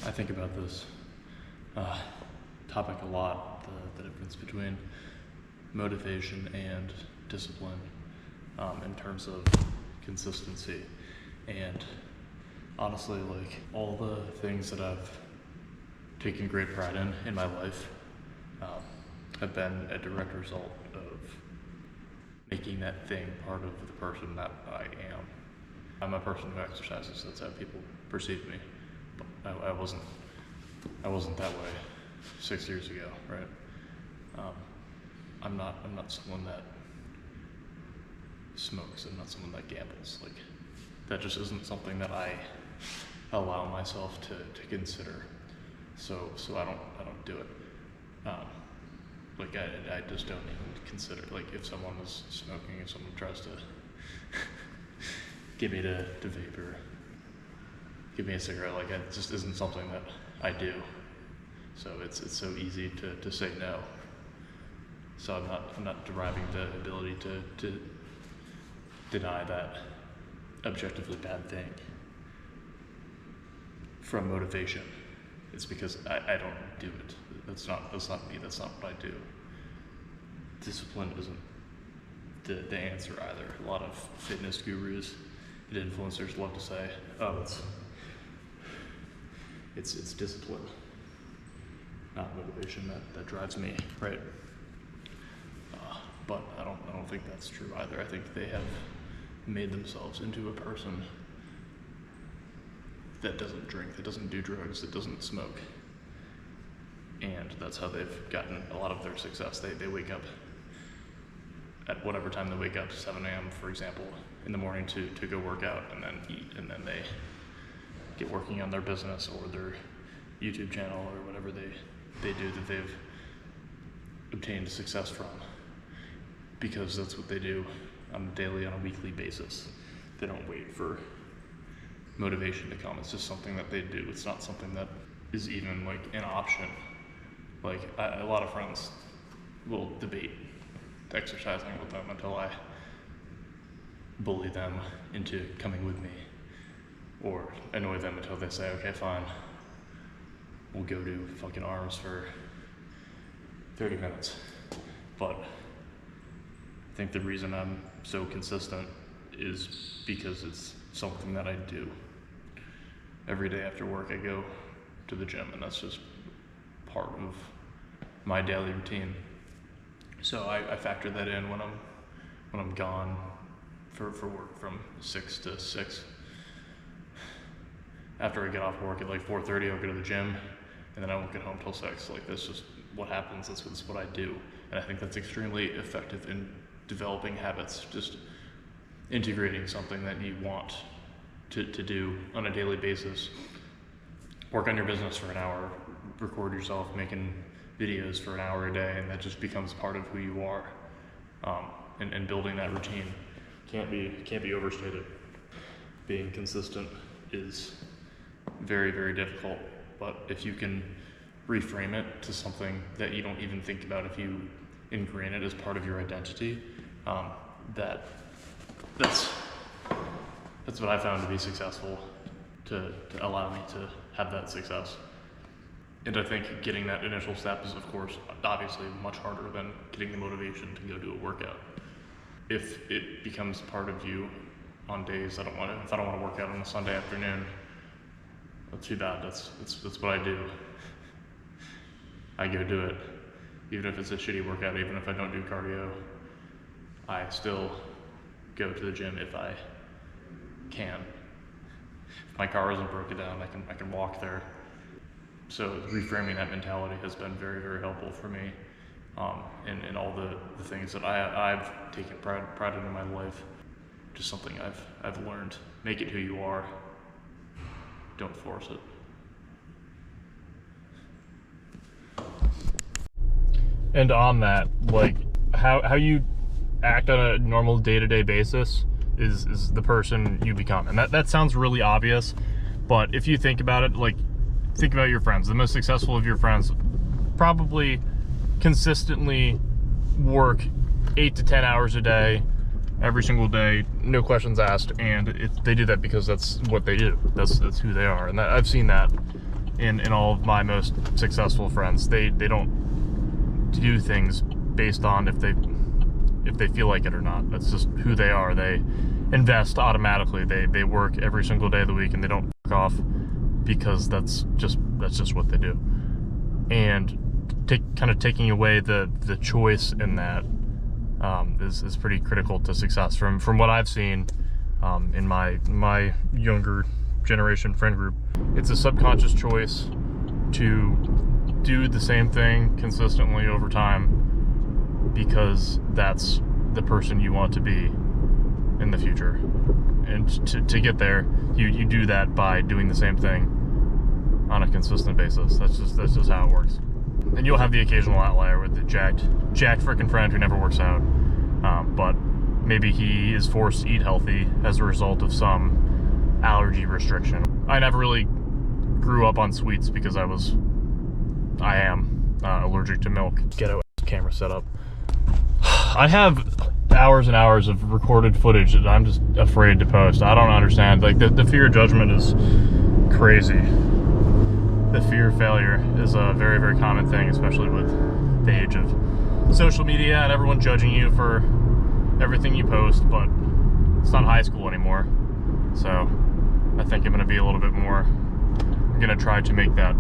I think about this topic a lot, the difference between motivation and discipline in terms of consistency. And honestly, like, all the things that I've taken great pride in my life have been a direct result of making that thing part of the person that I am. I'm a person who exercises, that's how people perceive me. But I wasn't that way 6 years ago, right? I'm not someone that smokes. I'm not someone that gambles. Like, that just isn't something that I allow myself to consider. So I don't do it. Like, I just don't even consider, like, if someone is smoking, if someone tries to get me to vape or give me a cigarette, like, it just isn't something that I do. So it's so easy to say no. So I'm not deriving the ability to deny that objectively bad thing from motivation. It's because I don't do it. That's not me, that's not what I do. Discipline isn't the answer either. A lot of fitness gurus and influencers love to say, oh, it's discipline, not motivation that drives me, right? But I don't think that's true either. I think they have made themselves into a person that doesn't drink, that doesn't do drugs, that doesn't smoke. And that's how they've gotten a lot of their success. They wake up at whatever time they wake up, 7 a.m., for example, in the morning to go work out and then eat, and then they get working on their business or their YouTube channel or whatever they do that they've obtained success from, because that's what they do on a weekly basis. They don't wait for motivation to come. It's just something that they do. It's not something that is even like an option. Like, a lot of friends will debate exercising with them until I bully them into coming with me, or annoy them until they say, okay, fine, we'll go do fucking arms for 30 minutes. But I think the reason I'm so consistent is because it's something that I do. Every day after work I go to the gym, and that's just part of my daily routine. So I factor that in when I'm gone for work from 6 to 6. After I get off work at like 4:30, I'll go to the gym, and then I won't get home till 6. Like, that's just what happens. That's what I do. And I think that's extremely effective in developing habits, just integrating something that you want to do on a daily basis. Work on your business for an hour, record yourself making videos for an hour a day, and that just becomes part of who you are. And building that routine can't be overstated. Being consistent is very, very difficult, but if you can reframe it to something that you don't even think about, if you ingrain it as part of your identity, that's what I found to be successful, to allow me to have that success. And I think getting that initial step is, of course, obviously much harder than getting the motivation to go do a workout. If it becomes part of you on days if I don't want to work out on a Sunday afternoon, well, too bad. That's what I do. I go do it. Even if it's a shitty workout, even if I don't do cardio, I still go to the gym if I can. If my car isn't broken down, I can walk there. So reframing that mentality has been very, very helpful for me, in all the things that I've taken pride in my life. Just something I've learned. Make it who you are. Don't force it. And on that, like, how you act on a normal day-to-day basis is the person you become. And that sounds really obvious, but if you think about it, like, think about your friends. The most successful of your friends probably consistently work 8 to 10 hours a day, every single day, no questions asked, and they do that because that's what they do. That's who they are, and I've seen that in all of my most successful friends. They don't do things based on if they feel like it or not. That's just who they are. They invest automatically. They work every single day of the week, and they don't fuck off because that's just what they do. And kind of taking away the choice in that is pretty critical to success. From what I've seen in my younger generation friend group, it's a subconscious choice to do the same thing consistently over time because that's the person you want to be in the future. And to get there, you do that by doing the same thing on a consistent basis. That's just how it works. And you'll have the occasional outlier with the jacked frickin' friend who never works out, but maybe he is forced to eat healthy as a result of some allergy restriction. I never really grew up on sweets because I am allergic to milk. Get a camera set up. I have hours and hours of recorded footage that I'm just afraid to post. I don't understand. Like the fear of judgment is crazy. The fear of failure is a very, very common thing, especially with the age of social media and everyone judging you for everything you post, but it's not high school anymore. So I think I'm gonna be a little bit more, I'm gonna try to make that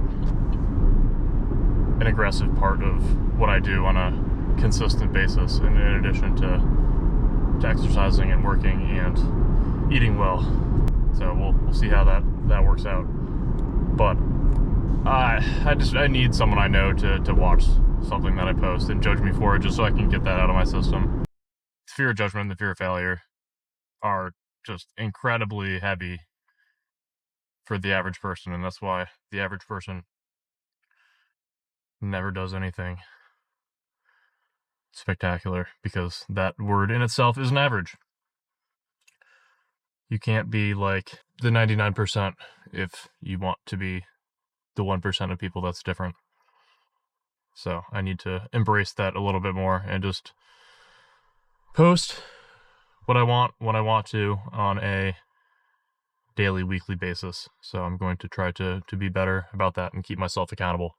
an aggressive part of what I do on a consistent basis, in addition to exercising and working and eating well. So we'll see how that works out. But I need someone I know to watch something that I post and judge me for it, just so I can get that out of my system. The fear of judgment and the fear of failure are just incredibly heavy for the average person, and that's why the average person never does anything spectacular, because that word in itself is an average. You can't be like the 99% if you want to be the 1% of people that's different. So I need to embrace that a little bit more and just post what I want when I want to on a daily, weekly basis. So I'm going to try to be better about that and keep myself accountable.